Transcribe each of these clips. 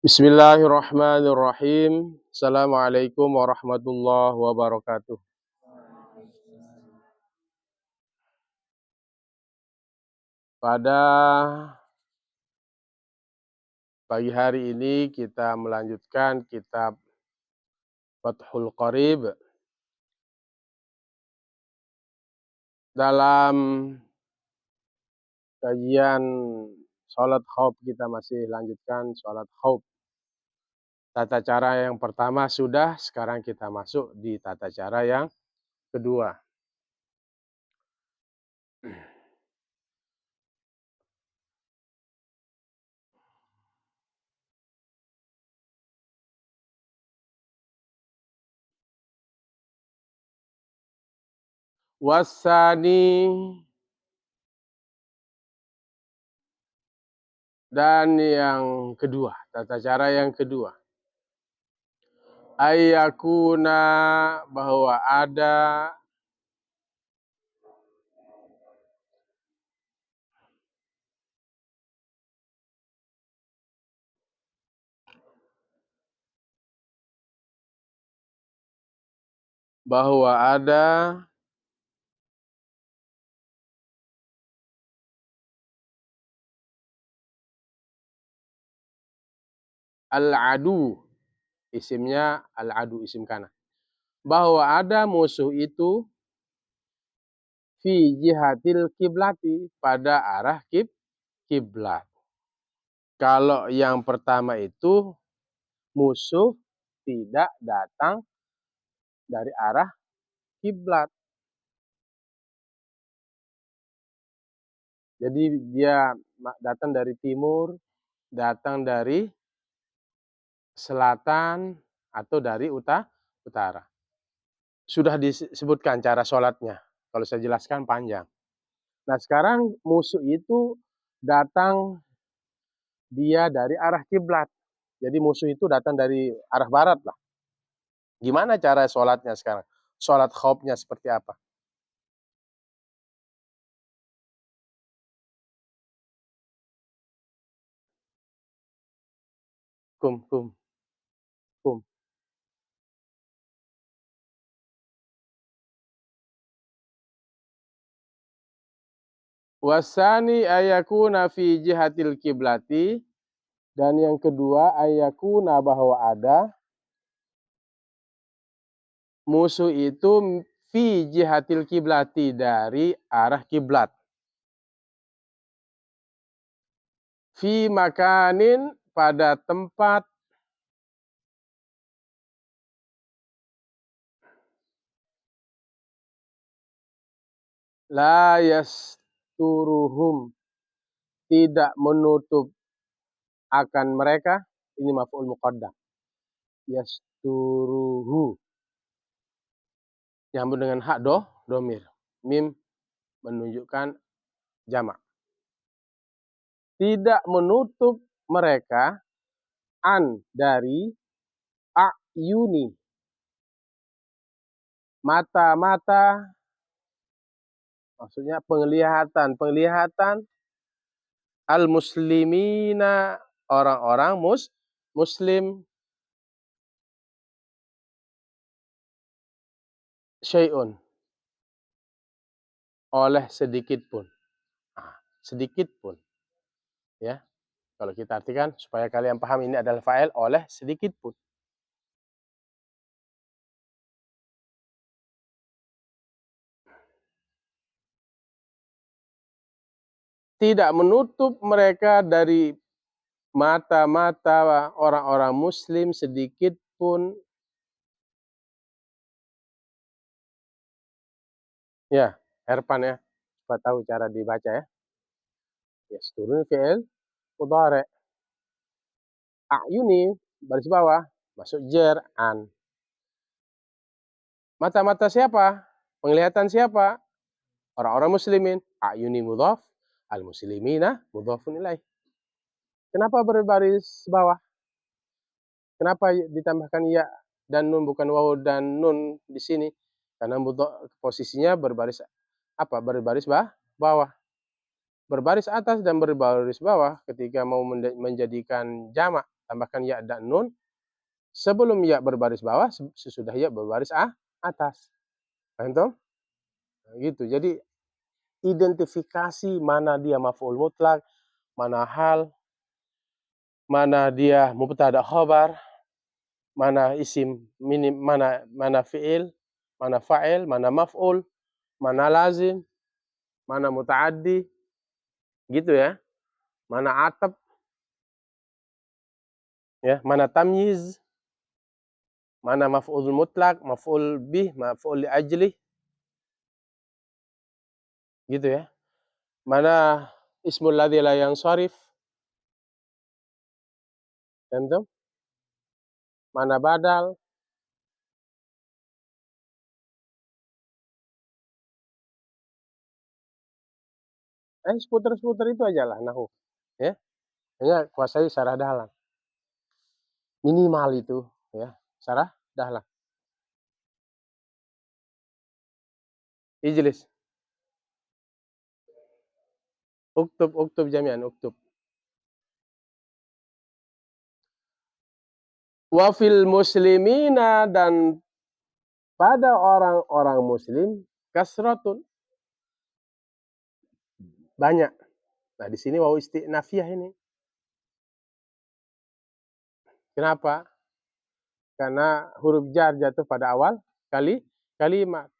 Bismillahirrahmanirrahim. Assalamualaikum warahmatullahi wabarakatuh. Pada pagi hari ini kita melanjutkan kitab Fathul Qorib. Dalam kajian sholat khauf kita masih lanjutkan sholat khauf. Tata cara yang pertama sudah, sekarang kita masuk di tata cara yang kedua. Wasani, dan yang kedua, tata cara yang kedua. Ayyakuna, bahwa ada al-adu, isimnya al-adu, isim kana. Bahwa ada musuh itu fi jihatil kiblati, pada arah kiblat. Kalau yang pertama itu musuh tidak datang dari arah kiblat. Jadi dia datang dari timur, datang dari selatan, atau dari utara. Sudah disebutkan cara sholatnya. Kalau saya jelaskan panjang. Nah sekarang musuh itu datang dia dari arah kiblat. Jadi musuh itu datang dari arah barat lah. Gimana cara sholatnya sekarang? Sholat khaufnya seperti apa? Kum. Wasani ayakuna fi jihatil kiblati, dan yang kedua ayakuna, bahwa ada musuh itu fi jihatil kiblati, dari arah kiblat. Fi makanin, pada tempat la yasturuhum, tidak menutup akan mereka. Ini maf'ul muqaddam. Yasturuhu, nyambung dengan hak domir. Mim menunjukkan jamak. Tidak menutup mereka an, dari a'yuni, mata-mata, maksudnya penglihatan al-muslimina, orang-orang muslim, syai'un, oleh sedikit pun. Sedikit pun, ya. Kalau kita artikan supaya kalian paham, ini adalah fa'il, oleh sedikit pun. Tidak menutup mereka dari mata-mata orang-orang muslim sedikit pun. Ya, Erpan ya, supaya tahu cara dibaca ya. Ya, turun fi'il mudhari'. A'yuni, baris bawah, masuk jer, an. Mata-mata siapa? Penglihatan siapa? Orang-orang muslimin. A'yuni mudhaf, al-muslimina mudhafun ilaih. Kenapa berbaris bawah? Kenapa ditambahkan ya dan nun, bukan waw dan nun di sini? Karena posisinya berbaris apa? Berbaris bawah. Berbaris atas dan berbaris bawah ketika mau menjadikan jamak tambahkan ya dan nun, sebelum ya berbaris bawah, sesudah ya berbaris atas. Paham toh? Nah, gitu. Jadi identifikasi mana dia maf'ul mutlak, mana hal, mana dia mubtada khobar, mana isim minim, mana fi'il, mana fa'il, mana maf'ul, mana lazim, mana muta'addi, gitu ya. Mana atap, ya, mana tamyiz, mana maf'ul mutlak, maf'ul bih, maf'ul li ajlih, gitu ya. Mana ismul ladzi la yansharif, paham toh? Mana badal, seputar-seputar itu ajalah nahu, ya. Hanya kuasai syarah dahlan. Minimal itu, ya, syarah dahlan. Ijlis. Uktub jami'an, uktub. Wa fil muslimina, dan pada orang-orang muslim, kasratun, banyak. Nah, di sini wawu isti'nafiyah ini. Kenapa? Karena huruf jar jatuh pada awal kalimat.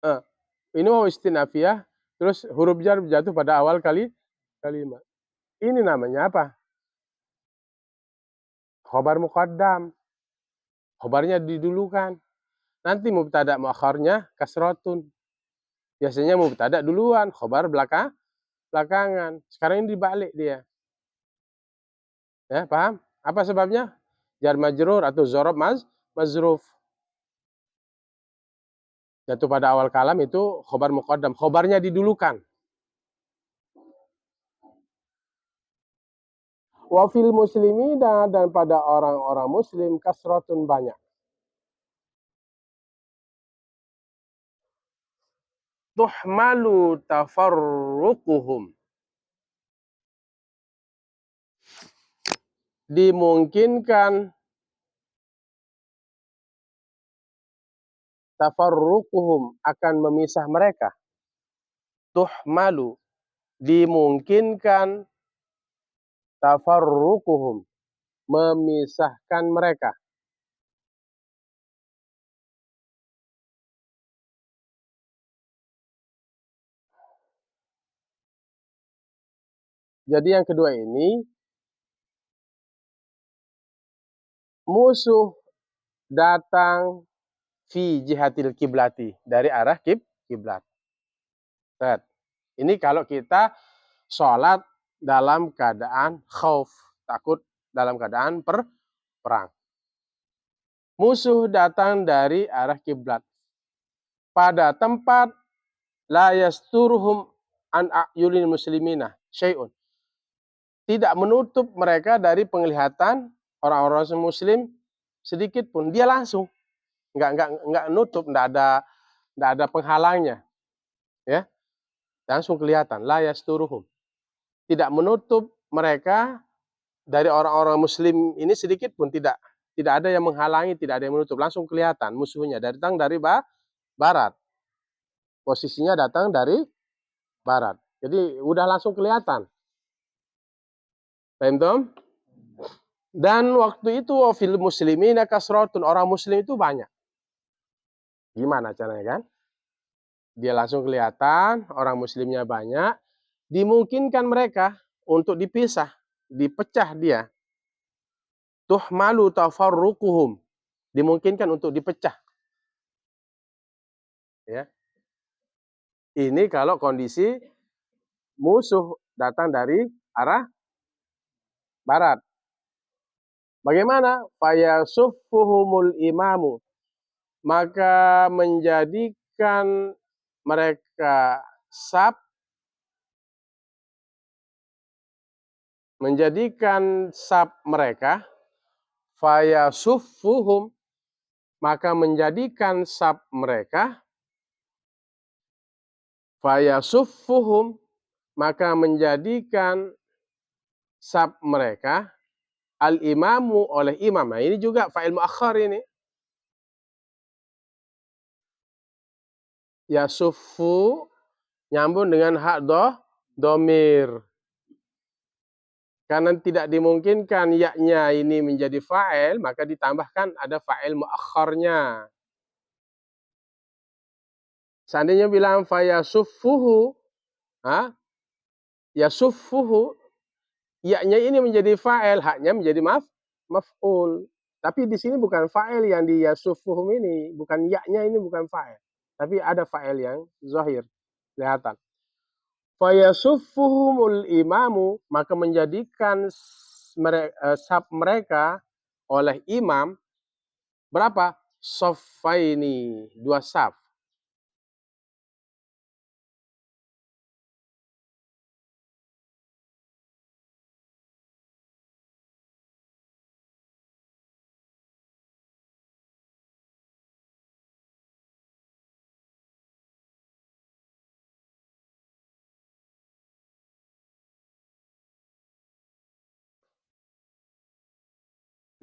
Eh, ini wawu isti'nafiyah, terus huruf jar jatuh pada awal kalimat. Ini namanya apa? Khobar muqaddam. Khobarnya didulukan. Nanti mubtada muakhirnya kasratun. Biasanya mubtada duluan, khobar belakangan. Sekarang ini dibalik dia. Ya, paham? Apa sebabnya? Jar majrur atau zorob mazruf. Jatuh pada awal kalam itu khobar muqaddam. Khobarnya didulukan. Wa fil muslimina, dan pada orang-orang muslim, kasratun, banyak. Tuhmalu tafarruquhum, dimungkinkan tafarruquhum, akan memisah mereka. Tuhmalu, dimungkinkan tafarruquhum, memisahkan mereka. Jadi yang kedua ini, musuh datang fi jihatil kiblati, dari arah kiblat. Ini kalau kita sholat dalam keadaan khauf, takut, dalam keadaan perang. Musuh datang dari arah kiblat pada tempat la yasturhum an a'yunil muslimina syai'un, tidak menutup mereka dari penglihatan orang-orang muslim sedikit pun. Dia langsung nggak nutup, nggak ada penghalangnya, ya, langsung kelihatan. La yasturuhum, tidak menutup mereka dari orang-orang muslim ini sedikit pun, tidak ada yang menghalangi, tidak ada yang menutup, langsung kelihatan musuhnya datang dari barat, posisinya datang dari barat, jadi udah langsung kelihatan. Paham tom? Dan waktu itu fil muslimina kasratun, orang muslim itu banyak. Gimana caranya kan? Dia langsung kelihatan, orang muslimnya banyak, dimungkinkan mereka untuk dipisah, dipecah dia. Tuhmalu tafarruquhum, dimungkinkan untuk dipecah. Ya. Ini kalau kondisi musuh datang dari arah barat. Bagaimana? Fayasuffuhumul imamu, maka menjadikan mereka saf, mereka, fayasuffuhum, maka menjadikan saf mereka, fayasuffuhum, maka menjadikan sab mereka, al-imamu oleh imam. Nah, ini juga fa'il muakhar ini. Yasuffu nyambung dengan hak domir. Karena tidak dimungkinkan ya-nya ini menjadi fa'il, maka ditambahkan ada fa'il muakharnya. Seandainya bilang fayasuffuhu, yasuffuhu, ya-nya ini menjadi fa'il, haknya menjadi maf'ul. Tapi di sini bukan fa'il yang di yasuffuhum ini, bukan ya-nya ini bukan fa'il. Tapi ada fa'il yang zahir, kelihatan. Fayasuffuhumul imamu, maka menjadikan sab mereka oleh imam berapa? Saffaini, 2 saf.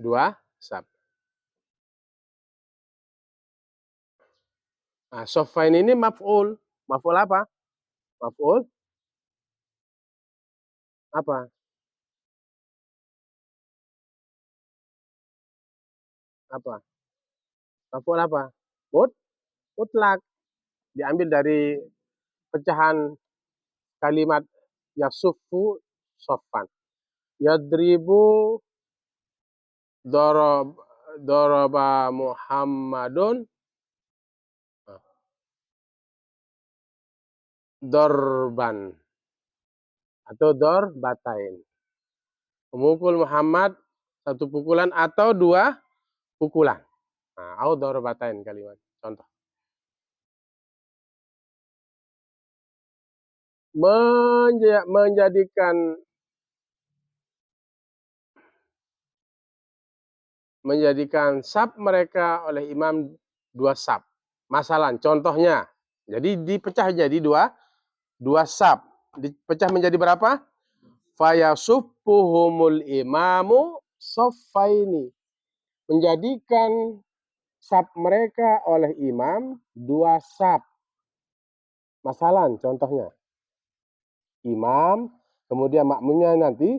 Dua saf. Nah, saffaini ini maf'ul. Maf'ul apa? Maf'ul apa? Apa? Maf'ul apa? Mutlak. Diambil dari pecahan kalimat yasuffu soffan. Yadribu dorob doroba Muhammadun dorban atau dorbatain. Memukul Muhammad satu pukulan atau 2 pukulan. Nah, au dorbatain kalimat. Contoh. Menjadikan sab mereka oleh imam 2 sab. Masalah, contohnya. Jadi dipecah jadi 2 sab. Dipecah menjadi berapa? Fayasuffuhumul imamu saffaini. Menjadikan sab mereka oleh imam 2 sab. Masalah, contohnya. Imam, kemudian makmumnya nanti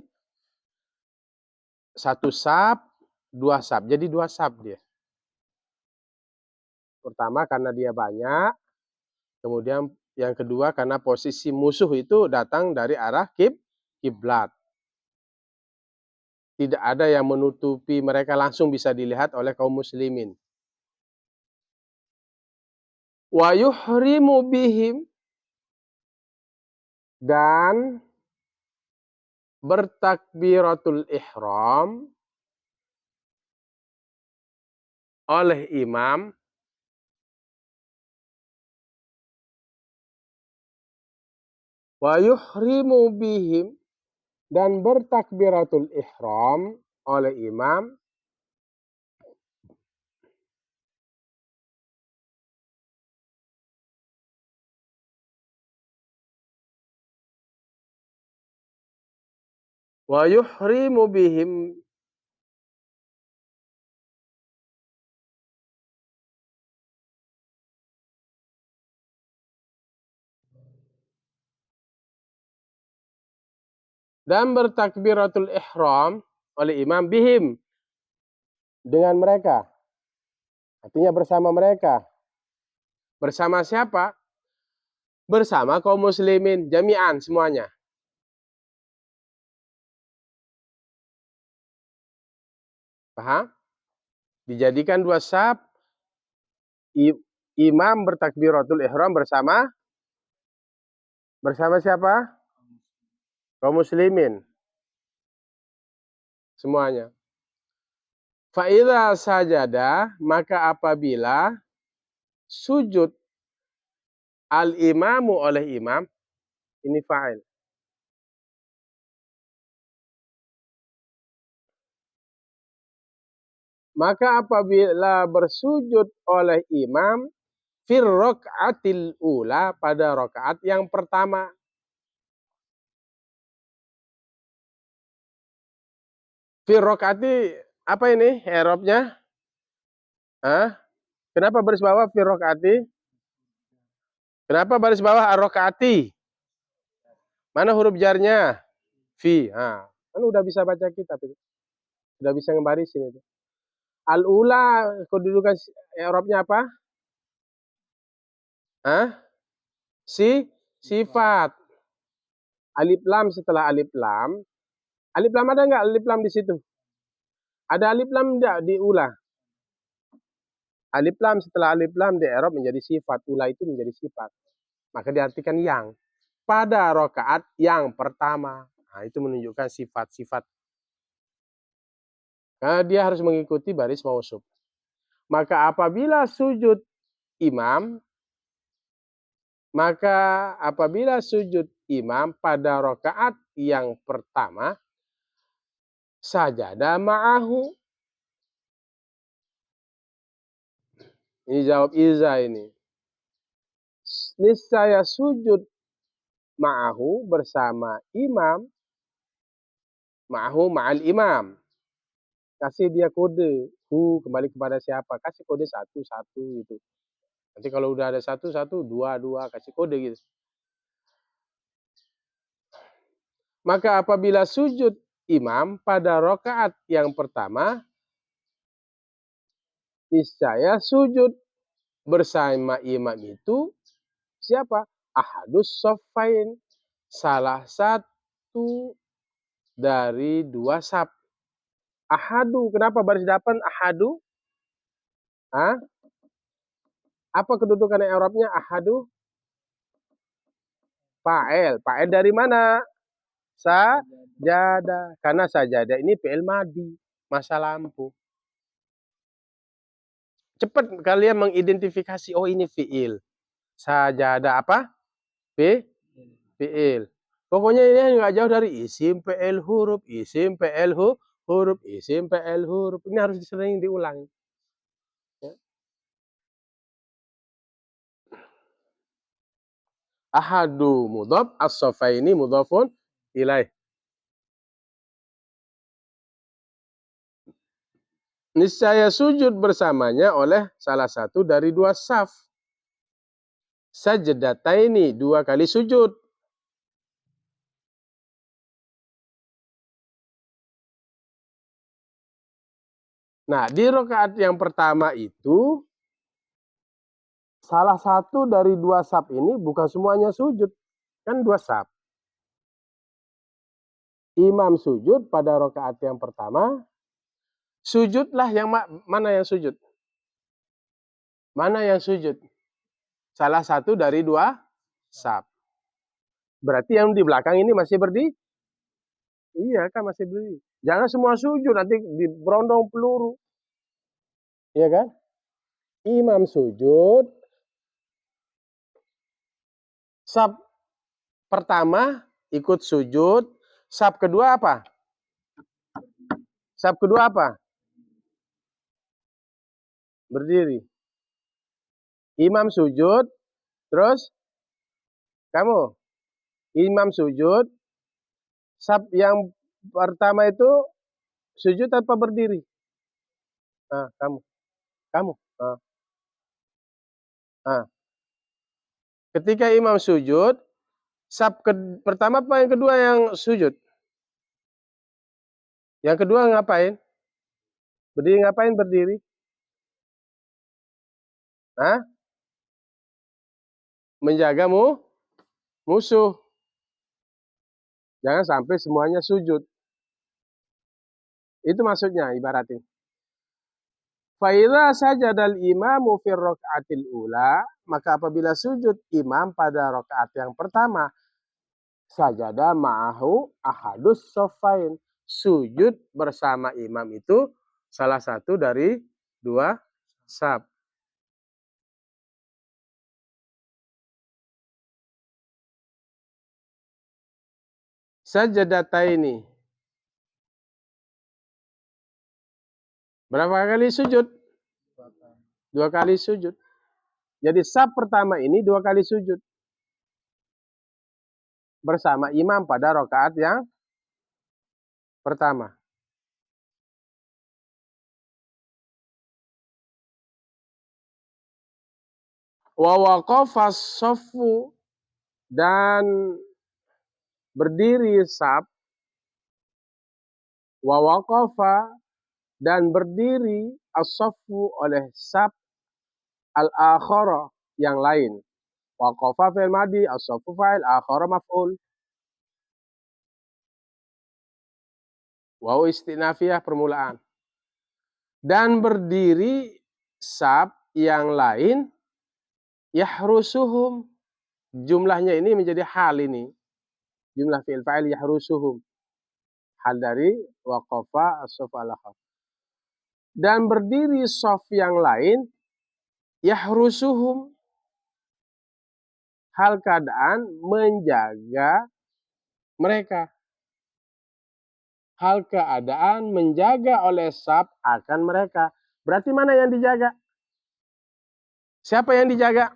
1 sab, 2 sab. Jadi 2 sab dia. Pertama karena dia banyak, kemudian yang kedua karena posisi musuh itu datang dari arah kiblat. Tidak ada yang menutupi mereka langsung bisa dilihat oleh kaum muslimin. Wa yuhrimu bihim, dan bertakbiratul ihram oleh imam wa yuhrimu bihim, dan bertakbiratul ihram oleh imam wa yuhrimu bihim, dan bertakbiratul ihram oleh imam bihim, dengan mereka. Artinya bersama mereka. Bersama siapa? Bersama kaum muslimin jami'an semuanya. Paham? Dijadikan 2 saf, imam bertakbiratul ihram bersama siapa? Kaum muslimin semuanya. Fa'idha sajada, maka apabila sujud al-imamu oleh imam, ini fa'il. Maka apabila bersujud oleh imam fir rokaatil ula, pada rokaat yang pertama. Fi rakaati apa ini i'rabnya? Hah? Kenapa baris bawah fi rakaati? Kenapa baris bawah ar-rakaati? Mana huruf jarnya? Fi. Nah, kan udah bisa baca kitab itu. Udah bisa ngebarisin itu. Al-ula kedudukan i'rabnya apa? Hah? Sifat. Alif lam setelah alif lam. Alif lam ada nggak alif lam di situ? Ada alif lam enggak di ula? Alif lam setelah alif lam di i'rab menjadi sifat. Ula itu menjadi sifat. Maka diartikan yang. Pada rakaat yang pertama. Nah, itu menunjukkan sifat-sifat. Nah, dia harus mengikuti baris mausuf. Maka apabila sujud imam, pada rakaat yang pertama, sajada ma'ahu. Ini jawab Iza ini. Niscaya sujud ma'ahu bersama imam, ma'ahu ma'al imam. Kasih dia kode, kembali kepada siapa? Kasih kode 1 gitu. Nanti kalau udah ada 1, 2, kasih kode gitu. Maka apabila sujud imam pada rakaat yang pertama, niscaya sujud bersama imam itu siapa? Ahadus shoffain, salah satu dari 2 saf. Ahadu, kenapa baris depan ahadu? Hah? Apa kedudukan i'rabnya ahadu? Fa'il. Fa'il dari mana? Sajada. Karena sajada ini fi'il madi, masa lampu. Cepat kalian mengidentifikasi, oh ini fi'il. Sajada apa? Fi'il. Pokoknya ini nggak jauh dari isim fi'il huruf, isim fi'il huruf, isim fi'il huruf. Ini harus sering diulang. Ya. Ahadu mudhaf, as-safaini mudhafun ilaih. Niscaya sujud bersamanya oleh salah satu dari 2 saf. Sajdataini, 2 kali sujud. Nah, di rakaat yang pertama itu salah satu dari 2 saf ini bukan semuanya sujud. Kan 2 saf. Imam sujud pada rakaat yang pertama, sujudlah yang mana yang sujud? Mana yang sujud? Salah satu dari 2 saf. Berarti yang di belakang ini masih berdiri? Iya kan masih berdiri. Jangan semua sujud nanti diberondong peluru. Iya kan? Imam sujud, saf pertama ikut sujud, saf kedua apa? Saf kedua apa? Berdiri. Imam sujud, terus kamu imam sujud, saf yang pertama itu sujud tanpa berdiri. Nah, kamu. Nah, nah. Ketika imam sujud, saf pertama apa yang kedua yang sujud? Yang kedua ngapain? Berdiri ngapain berdiri? Hah? Menjaga musuh. Jangan sampai semuanya sujud. Itu maksudnya ibaratin. Fa'idha sajadal imamu fir raka'atil ula, maka apabila sujud imam pada rakaat yang pertama, sajada ma'ahu ahadus sofain. Sujud bersama imam itu salah satu dari 2 saf. Sajadataini. Berapa kali sujud? 2 kali sujud. Jadi saf pertama ini 2 kali sujud. Bersama imam pada rakaat yang pertama. Wa waqafas shaffu, dan berdiri saf, wa waqafa, dan berdiri as-shaffu oleh saf al-akhara yang lain. Waqafa fi'il madhi, as-shaffu fa'il, akhara maf'ul. Wawu istinafiyah permulaan. Dan berdiri saf yang lain, yahrusuhum, jumlahnya ini menjadi hal ini. Jumlah fi'il fa'il yahrusuhum. Hal dari waqafa as-shaffu al-akhar. Dan berdiri shaf yang lain, yahrusuhum, hal keadaan menjaga mereka. Hal keadaan menjaga oleh saf akan mereka. Berarti mana yang dijaga? Siapa yang dijaga?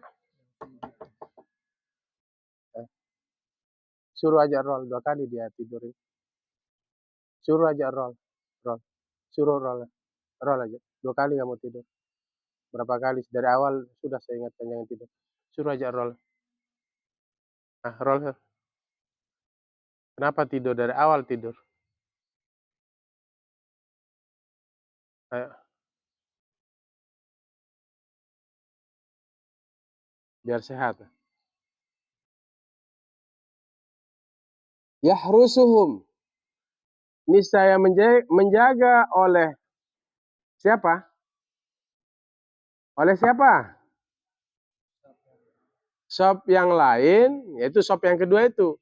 Suruh aja roll 2 kali dia tidurin. Suruh aja roll. Suruh roll. Roll aja. 2 kali kamu tidur. Berapa kali? Dari awal sudah saya ingatkan jangan tidur. Suruh aja roll. Nah, roll. Kenapa tidur dari awal tidur? Ayo. Biar sehat. Yahrusuhum, niscaya menjaga oleh siapa? Oleh siapa? Shop yang lain, yaitu shop yang kedua itu.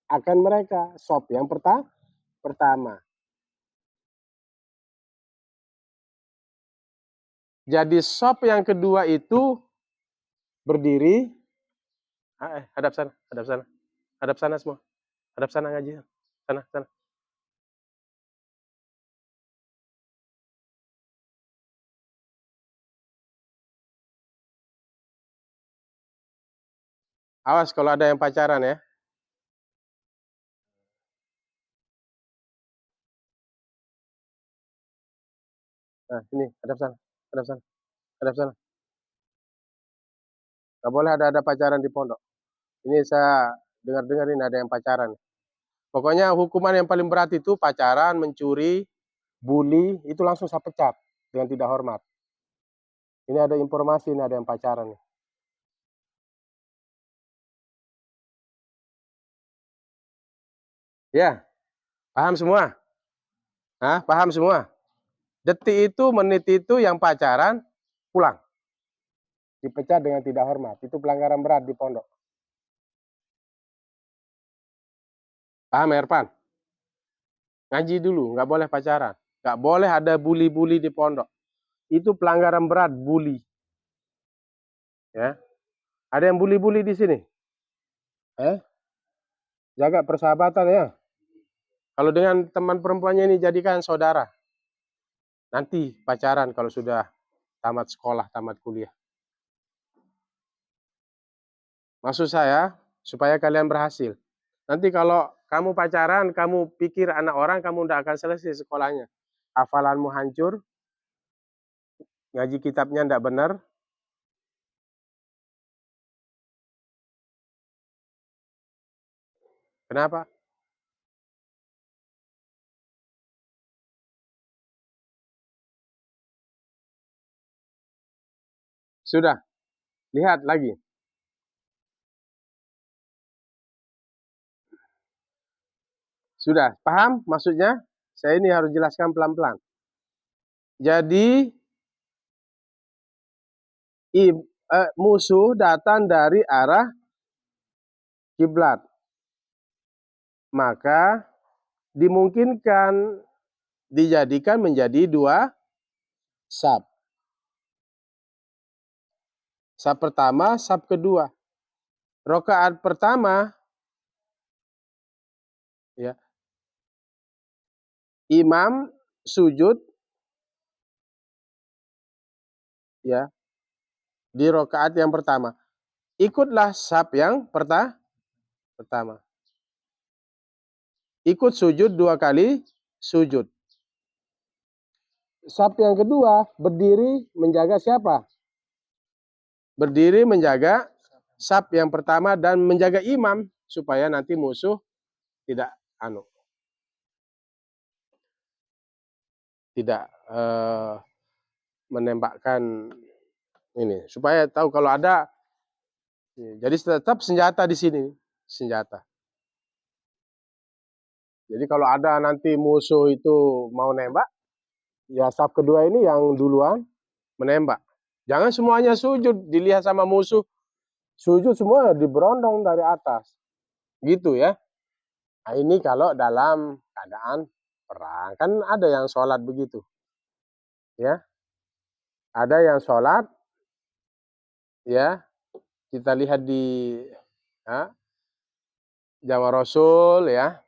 Akan mereka. Shop yang pertama. Jadi shop yang kedua itu berdiri. Hadap sana, hadap sana. Hadap sana semua. Hadap sana ngaji. Sana, sana. Awas kalau ada yang pacaran ya. Nah, ini, hadap sana. Hadap sana. Hadap sana. Gak boleh ada pacaran di pondok. Ini saya dengar-dengar ini ada yang pacaran. Pokoknya hukuman yang paling berat itu pacaran, mencuri, bully, itu langsung saya pecat dengan tidak hormat. Ini ada informasi, ini ada yang pacaran. Ya, paham semua? Hah, paham semua? Detik itu, menit itu yang pacaran, pulang. Dipecat dengan tidak hormat. Itu pelanggaran berat di pondok. Paham, Erpan? Ngaji dulu, nggak boleh pacaran. Nggak boleh ada bully-bully di pondok. Itu pelanggaran berat, bully. Ya, ada yang bully-bully di sini? Jaga persahabatan ya. Kalau dengan teman perempuannya ini jadikan saudara. Nanti pacaran kalau sudah tamat sekolah, tamat kuliah. Maksud saya, supaya kalian berhasil. Nanti kalau kamu pacaran, kamu pikir anak orang, kamu tidak akan selesai sekolahnya. Hafalanmu hancur, ngaji kitabnya tidak benar. Kenapa? Sudah, lihat lagi. Sudah, paham maksudnya? Saya ini harus jelaskan pelan-pelan. Jadi, musuh datang dari arah kiblat. Maka dimungkinkan dijadikan menjadi 2 saf. Saf pertama, saf kedua. Rakaat pertama, ya, imam sujud, ya, di rakaat yang pertama. Ikutlah saf yang pertama. Ikut sujud 2 kali sujud. Saf yang kedua berdiri menjaga siapa? berdiri menjaga saf yang pertama dan menjaga imam supaya nanti musuh tidak tidak menembakkan ini, supaya tahu kalau ada. Jadi tetap senjata di sini, senjata. Jadi kalau ada nanti musuh itu mau nembak, ya saf kedua ini yang duluan menembak. Jangan semuanya sujud, dilihat sama musuh, sujud semua diberondong dari atas. Gitu ya. Nah, ini kalau dalam keadaan perang. Kan ada yang sholat begitu. Ya, ada yang sholat, ya, kita lihat di ya, zaman Rasul ya,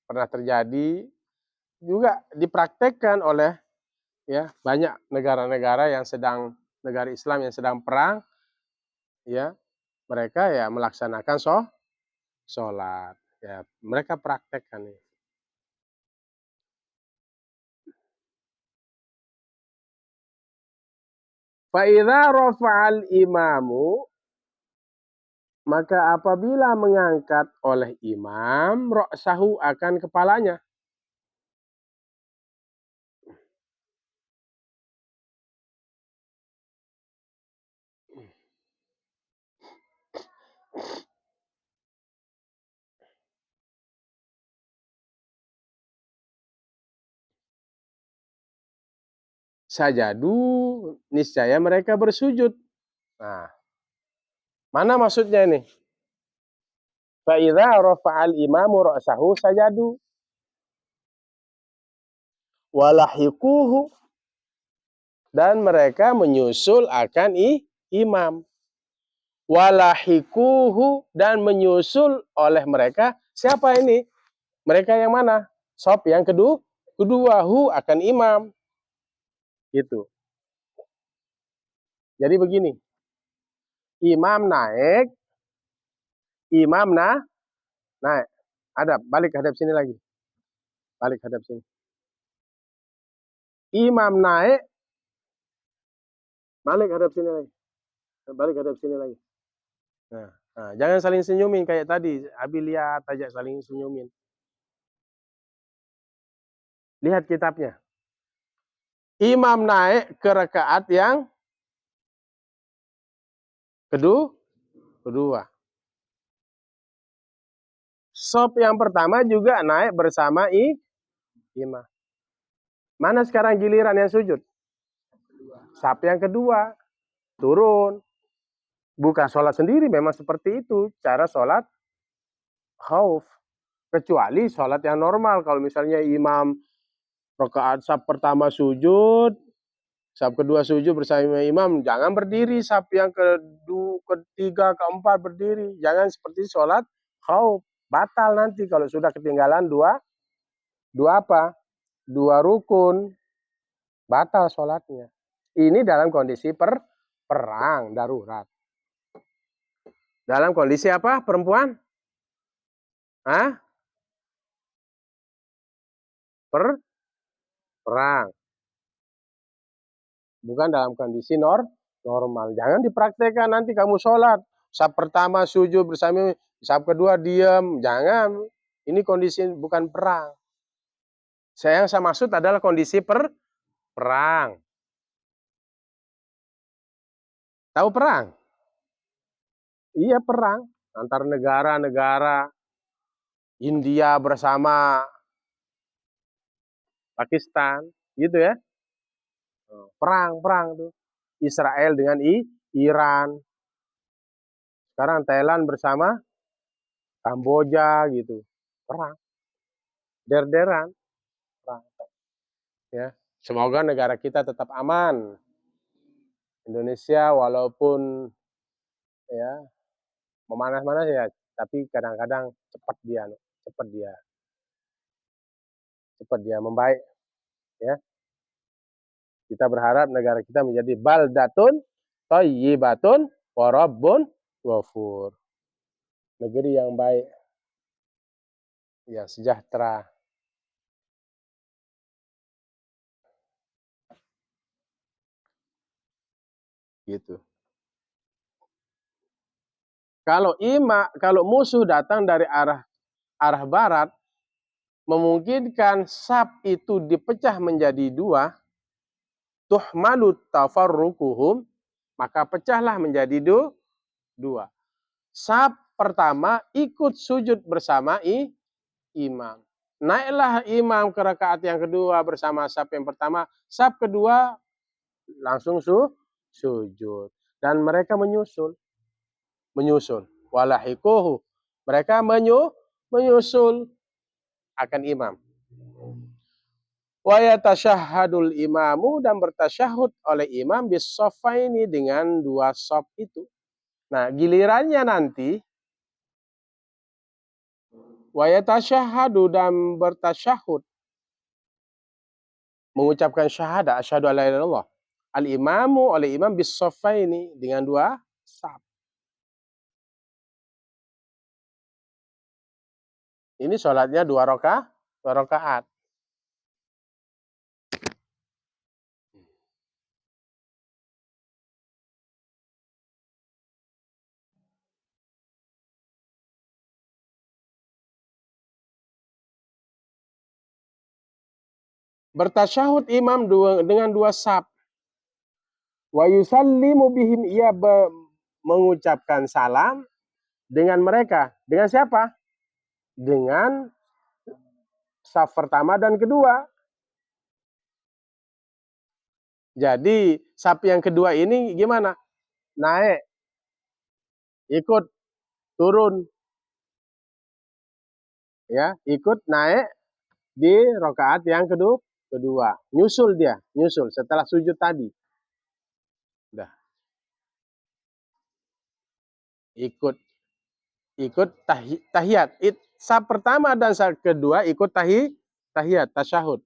pernah terjadi, juga dipraktekkan oleh ya banyak negara-negara yang sedang, negara Islam yang sedang perang, ya, mereka ya melaksanakan sholat, ya mereka praktekkan ini. Fa'idha rafa'al imamu, maka apabila mengangkat oleh imam ra'sahu akan kepalanya. Sajadu, niscaya mereka bersujud. Nah, mana maksudnya ini? Fa'idha rafa'al imamu ra'sahu sajadu. Walahikuhu, dan mereka menyusul akan imam. Walahikuhu, dan menyusul oleh mereka. Siapa ini? Mereka yang mana? Sop yang kedua hu akan imam. Gitu. Jadi begini, imam naik, imam naik. Balik hadap sini lagi. Balik hadap sini. Imam naik, balik hadap sini lagi. Balik hadap sini lagi. Nah, jangan saling senyumin kayak tadi. Abi lihat aja saling senyumin. Lihat kitabnya. Imam naik ke rakaat yang kedua. Sop yang pertama juga naik bersama imam. Mana sekarang giliran yang sujud? Sop yang kedua turun. Bukan sholat sendiri, memang seperti itu cara sholat khauf. Kecuali sholat yang normal. Kalau misalnya imam rakaat saf pertama sujud, saf kedua sujud bersama imam, jangan berdiri. Saf yang kedua, ketiga, keempat berdiri. Jangan seperti sholat khauf. Batal nanti kalau sudah ketinggalan dua apa? Dua rukun. Batal sholatnya. Ini dalam kondisi perang darurat. Dalam kondisi apa, perempuan? Hah? Perang. Bukan dalam kondisi normal. Jangan dipraktekkan nanti kamu sholat. Saf pertama sujud bersama, saf kedua diam. Jangan. Ini kondisi bukan perang. Yang saya maksud adalah kondisi perang. Tahu perang? Iya, perang. Antar negara-negara. India bersama Pakistan. Gitu ya. Perang tuh. Israel dengan Iran. Sekarang Thailand bersama Kamboja gitu. Perang. Der-deran. Perang. Ya. Semoga negara kita tetap aman. Indonesia walaupun ya memanas-manas ya, tapi kadang-kadang cepat dia membaik ya. Kita berharap negara kita menjadi baldatun thayyibatun wa rabbun ghafur. Negeri yang baik, yang sejahtera. Gitu. Kalau musuh datang dari arah barat, memungkinkan saf itu dipecah menjadi dua, tuhmalu tafarruquhum, maka pecahlah menjadi dua. Saf pertama ikut sujud bersama imam. Naiklah imam ke rakaat yang kedua bersama saf yang pertama. Saf kedua langsung sujud. Dan mereka menyusul. Walahikuhu. Mereka menyusul akan imam. Wa yatasyahhadul imamu, dan bertasyahud oleh imam bis-shaffaini, dengan dua shaf itu. Nah, gilirannya nanti wa yatasyahhadu, dan bertasyahud, mengucapkan syahadat asyhadu alla ilaha illallah, al imamu, oleh imam, bis-shaffaini, dengan dua shaf. Ini sholatnya dua rakaat. Bertasyahud imam dengan dua shaf. Wa yusallimu bihim, ia mengucapkan salam dengan mereka. Dengan siapa? Dengan shaf pertama dan kedua. Jadi shaf yang kedua ini gimana? Naik, ikut, turun, ya, ikut naik di rakaat yang kedua. Nyusul setelah sujud tadi. Udah, ikut tahiyat. Shaf pertama dan shaf kedua ikut tahiyat, tasyahud.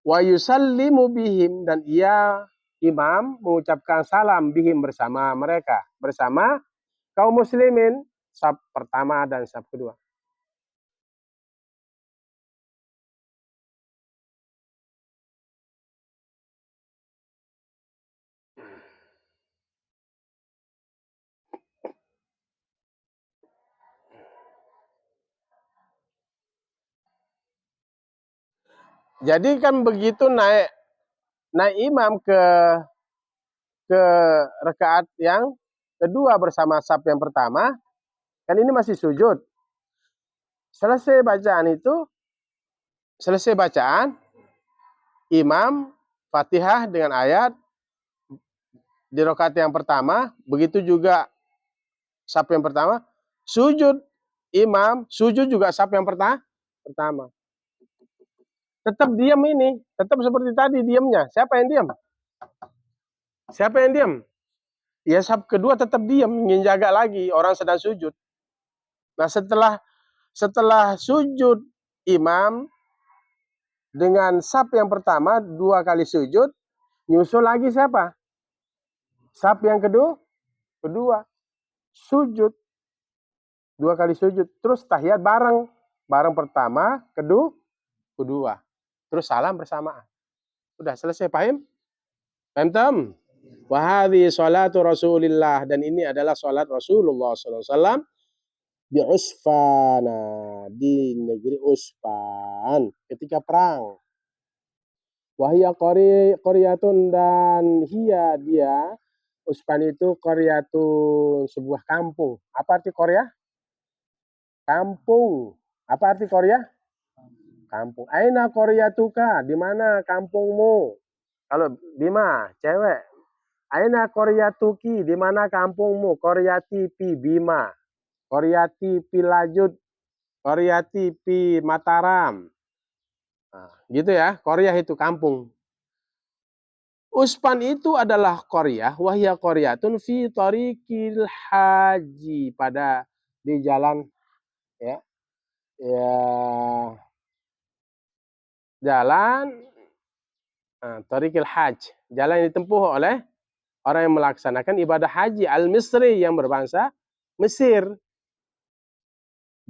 Wa yusallimu bihim, dan ia imam mengucapkan salam bihim, bersama mereka, bersama kaum muslimin, shaf pertama dan shaf kedua. Jadi kan begitu naik imam ke rakaat yang kedua bersama shaf yang pertama, kan ini masih sujud. Selesai bacaan, imam Fatihah dengan ayat di rakaat yang pertama, begitu juga shaf yang pertama, sujud imam, sujud juga shaf yang pertama. Tetap diam ini, tetap seperti tadi diamnya. Siapa yang diam? Ya, shaf kedua tetap diam, ingin jaga lagi, orang sedang sujud. Nah, setelah sujud imam dengan shaf yang pertama, dua kali sujud, nyusul lagi siapa? Shaf yang kedua, sujud, dua kali sujud, terus tahiyat bareng pertama, kedua, terus salam bersamaan. Udah selesai, paham? Paham? Wahadi salatu Rasulillah, dan ini adalah salat Rasulullah SAW di Usfana, di negeri Usfan ketika perang. Wahya qaryatun, dan dia Usfan itu qaryatun, sebuah kampung. Apa arti Korea? Kampung. Apa arti Korea? Kampung. Aina qaryatuka, di mana kampungmu? Kalau Bima, cewek. Aina qaryatuki, di mana kampungmu? Qaryati pi Bima. Qaryati pi Lajut. Qaryati pi Mataram. Nah, gitu ya. Korea itu kampung. Uspan itu adalah Korea, wahya qaryatun fi tariqil haji, pada di jalan, ya, jalan tariqil haj, jalan yang ditempuh oleh orang yang melaksanakan ibadah haji al-Misri, yang berbangsa Mesir.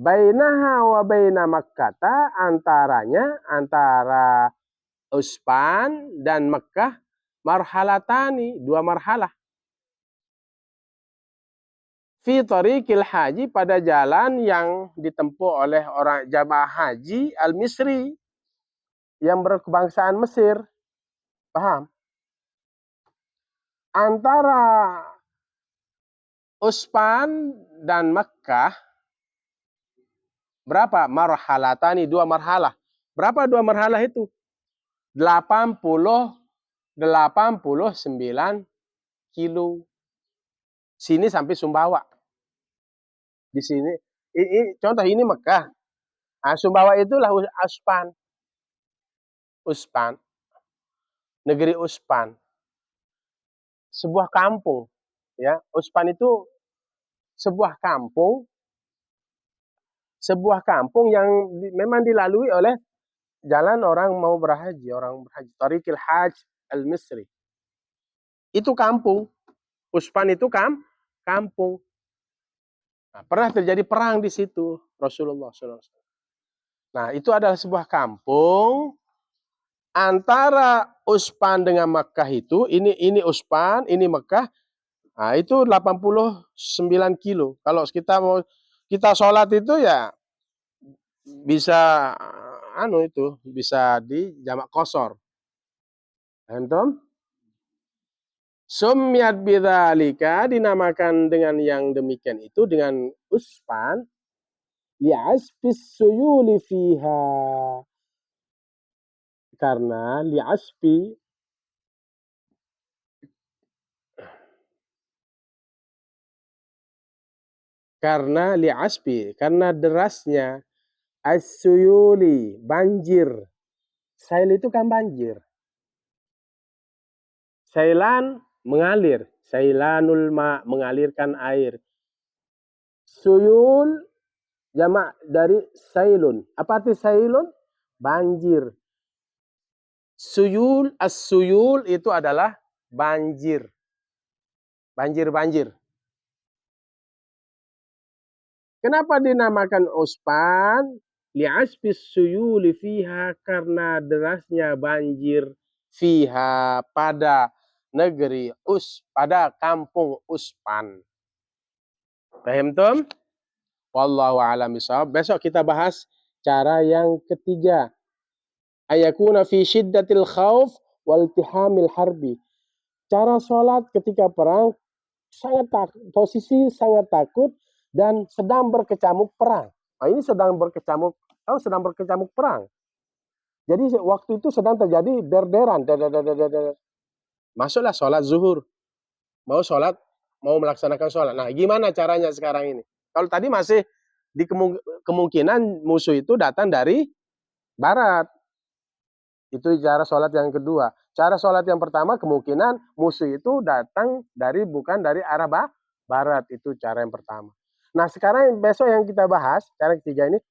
Bainaha wa baina Makkah, antara Uspan dan Mekah, marhalatani, dua marhalah. fi thariqil haji, pada jalan yang ditempuh oleh orang jamaah haji al-Misri yang berkebangsaan Mesir. Paham? Antara Utsman dan Makkah berapa? Marhalatani, 2 marhalah. Berapa 2 marhalah itu? 89 kilo. Sini sampai Sumbawa. Di sini, contoh ini Mekah. Nah, Sumbawa itulah Uspan. Uspan. Negeri Uspan. Sebuah kampung. Ya, Uspan itu sebuah kampung yang memang dilalui oleh jalan orang mau berhaji, Tariqil Hajj al-Misri. Itu kampung. Uspan itu kampung. Nah, pernah terjadi perang di situ Rasulullah SAW. Nah, itu adalah sebuah kampung antara Uspan dengan Makkah itu, ini Uspan, ini Makkah. Nah, itu 89 kilo. Kalau kita sholat itu ya bisa bisa di jamak qashar. Antum? Summiyat bidzalika, dinamakan dengan yang demikian itu, dengan Uspan, li'asfis suyuli fiha, karena karena derasnya as-suyuli, banjir. Sail itu kan banjir. Sailan, mengalir. Sailanul ma, mengalirkan air. Suyul, jamak dari sailun. Apa arti sailun? Banjir. Suyul, as-suyul itu adalah banjir. Banjir. Kenapa dinamakan Uspan? Li'asfis suyuli fiha, karena derasnya banjir fiha, pada negeri pada kampung Uspan. Paham tum? Wallahu a'lam bishawab. Besok kita bahas cara yang ketiga. Ayakuna fi syiddatil khauf wal tihamil harbi. Cara sholat ketika perang, posisi sangat takut dan sedang berkecamuk perang. Nah, ini sedang berkecamuk perang. Jadi waktu itu sedang terjadi derderan. Masuklah sholat zuhur. Mau melaksanakan sholat. Nah, gimana caranya sekarang ini? Kalau tadi masih di kemungkinan musuh itu datang dari barat. Itu cara sholat yang kedua. Cara sholat yang pertama, kemungkinan musuh itu datang bukan dari arah barat. Itu cara yang pertama. Nah, sekarang besok yang kita bahas, cara ketiga ini,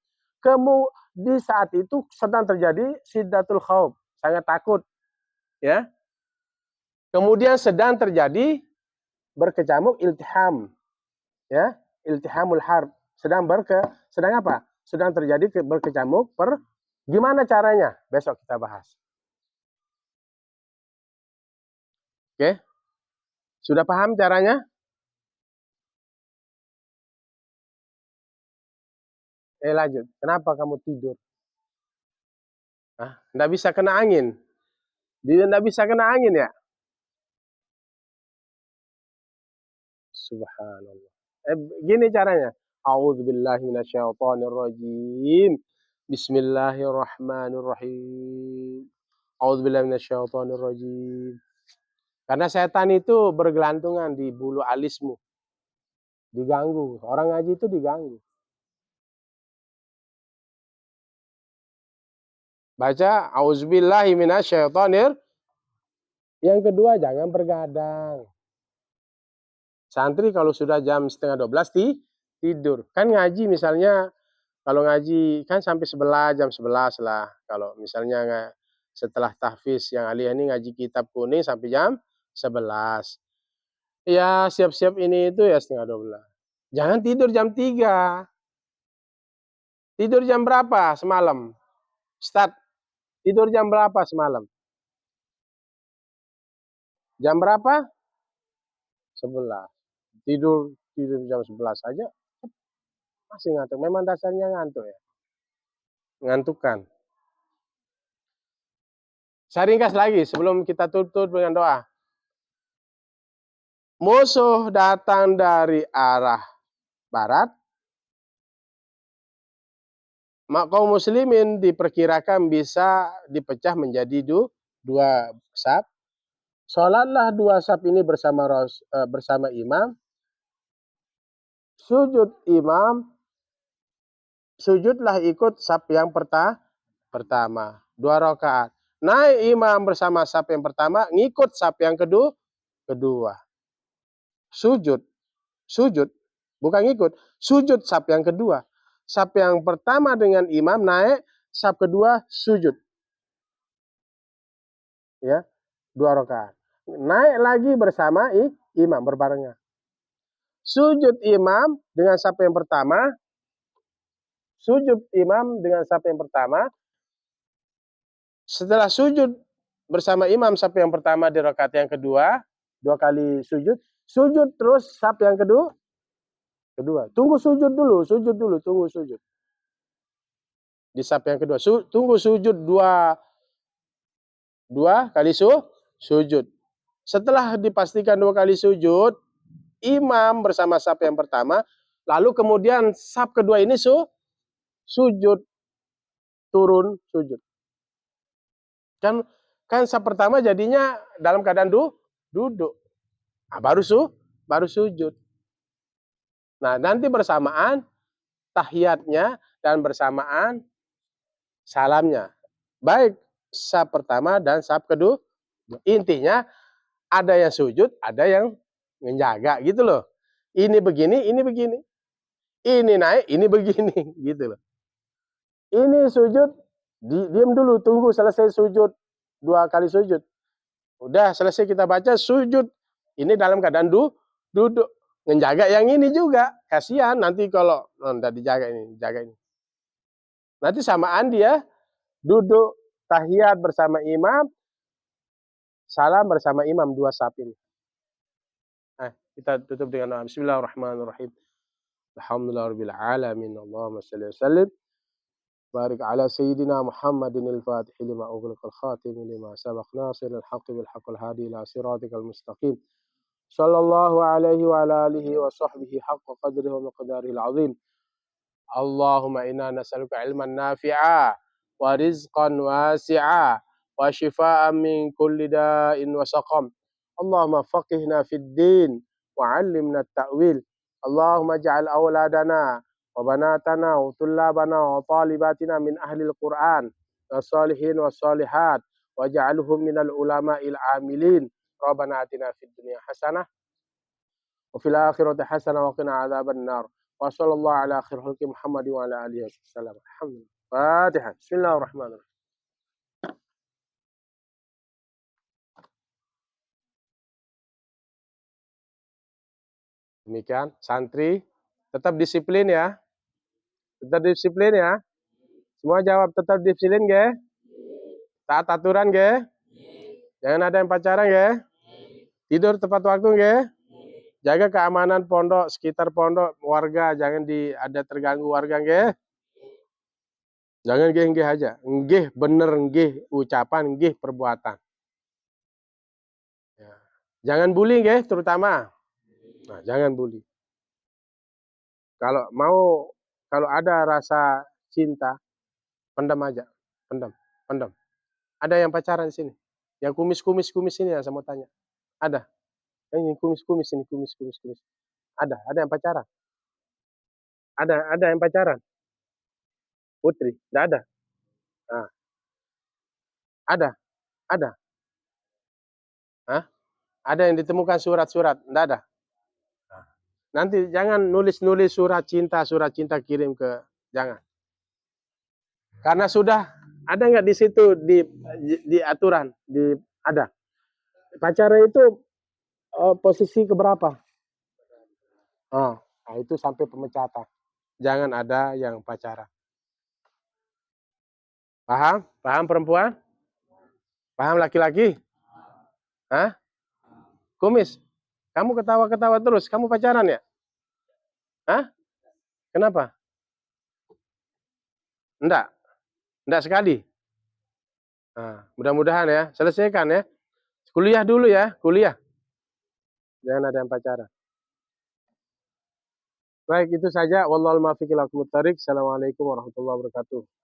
di saat itu sedang terjadi syiddatul khauf, sangat takut. Ya. Kemudian sedang terjadi berkecamuk iltiham. Ya, iltihamul harb. Sedang apa? Sedang terjadi berkecamuk gimana caranya? Besok kita bahas. Oke. Sudah paham caranya? Lanjut. Kenapa kamu tidur? Nggak bisa kena angin. Dia nggak bisa kena angin ya? Subhanallah. Gini caranya. A'udzubillahi minasyaitonirrajim. Bismillahirrahmanirrahim. A'udzubillahi minasyaitonirrajim. Karena setan itu bergelantungan di bulu alismu. Diganggu. Orang ngaji itu diganggu. Baca auzubillahi minasyaitonir. Yang kedua, jangan bergadang. Santri kalau sudah jam 11:30 tidur. Kan ngaji misalnya, kalau ngaji kan sampai jam 11 lah. Kalau misalnya setelah tahfiz, yang aliyah ini ngaji kitab kuning sampai jam 11. Ya siap-siap ini itu ya 11:30. Jangan tidur jam 3. Tidur jam berapa semalam? Start. Tidur jam berapa semalam? Jam berapa? 11. Tidur tidur jam 11 aja masih ngantuk. Memang dasarnya ngantuk ya, mengantukkan. Saya ringkas lagi sebelum kita tutup dengan doa. Musuh datang dari arah barat, kaum muslimin diperkirakan bisa dipecah menjadi dua saf. Sholatlah dua saf ini bersama imam. Sujud imam, sujudlah ikut saf yang pertama. 2 rakaat. Naik imam bersama saf yang pertama, ngikut saf yang kedua. Sujud, bukan ngikut. Sujud saf yang kedua. Saf yang pertama dengan imam naik, saf kedua sujud. Ya, 2 rakaat. Naik lagi bersama imam berbarengan. Sujud imam dengan saf yang pertama. Sujud imam dengan saf yang pertama. Setelah sujud bersama imam saf yang pertama di rakaat yang kedua, 2 kali sujud. Sujud terus saf yang kedua. Tunggu sujud dulu, tunggu sujud. Di saf yang kedua, tunggu sujud dua kali sujud. Setelah dipastikan 2 kali sujud, imam bersama saf yang pertama, lalu kemudian saf kedua ini sujud, turun sujud. Kan saf pertama jadinya dalam keadaan duduk. Nah, baru sujud. Nah, nanti bersamaan tahiyatnya dan bersamaan salamnya. Baik saf pertama dan saf kedua. Intinya ada yang sujud, ada yang menjaga gitu loh. Ini begini, ini begini. Ini naik, ini begini gitu loh. Ini sujud, diam dulu, tunggu selesai sujud. 2 kali sujud. Udah selesai kita baca sujud. Ini dalam keadaan duduk. Menjaga yang ini juga. Kasihan nanti kalau enggak dijaga ini, jaga ini. Nanti samaan dia duduk tahiyat bersama imam, salam bersama imam 2 saf ini. Nah, kita tutup dengan doa. Bismillahirrahmanirrahim. Alhamdulillahirabbil alamin. Allahumma shalli wa sallim barik ala sayyidina Muhammadin al-Fatih lima ughliqa al-khatim lima sabaq nasiril haqqi bil haqqil hadi ila siratikal mustaqim. Sallallahu alaihi wa ala alihi wa sahbihi haqqa qadrihi wa miqdarihil azim. Allahumma inna nas'aluka ilman nafi'a wa rizqan wasi'a wa shifaa'an min kulli da'in wa saqam. Allahumma faqihna fid din wa 'allimna at-ta'wil. Allahumma ij'al awladana wa banatana wa tullabana wa talibatina min ahli al-Qur'an was-salihin was-salihat waj'alhum minal ulama'il 'amilin. Rabbana atina fid dunya hasanah wa fil akhirati hasanah wa qina adzabannar. Wa sallallahu ala akhir khalqi Muhammad wa ala alihi wasallam. Alhamdulillah. Fatihah. Bismillahirrahmanirrahim. Demikian, santri tetap disiplin ya. Tetap disiplin ya. Semua jawab tetap disiplin ge. Taat aturan ge. Jangan ada yang pacaran ge. Tidur tepat waktu ge. Jaga keamanan pondok, sekitar pondok, warga jangan ada terganggu warga ge. Jangan nggih aja. Nggih bener nggih ucapan, nggih perbuatan. Ya. Jangan bully nggih terutama. Nah, jangan bully. Kalau ada rasa cinta, pendam aja. Pendam. Ada yang pacaran di sini? Yang kumis ini yang saya mau tanya. Ada? Ini kumis ini, kumis. Ada yang pacaran? Ada yang pacaran? Putri, enggak ada? Nah, ada. Hah? Ada yang ditemukan surat-surat? Enggak ada? Nah, nanti jangan nulis-nulis surat cinta kirim ke, jangan. Karena sudah ada nggak di situ di aturan, ada. Pacaran itu posisi keberapa? Oh, nah itu sampai pemecatan. Jangan ada yang pacaran. Paham? Paham perempuan? Paham laki-laki? Hah? Kumis? Kamu ketawa-ketawa terus, kamu pacaran ya? Hah? Kenapa? Enggak? Enggak sekali? Nah, mudah-mudahan ya, selesaikan ya. Kuliah dulu ya, kuliah. Jangan ada yang pacaran. Baik, itu saja. Wallahul muwaffiq ila aqwamit thoriq. Assalamualaikum warahmatullahi wabarakatuh.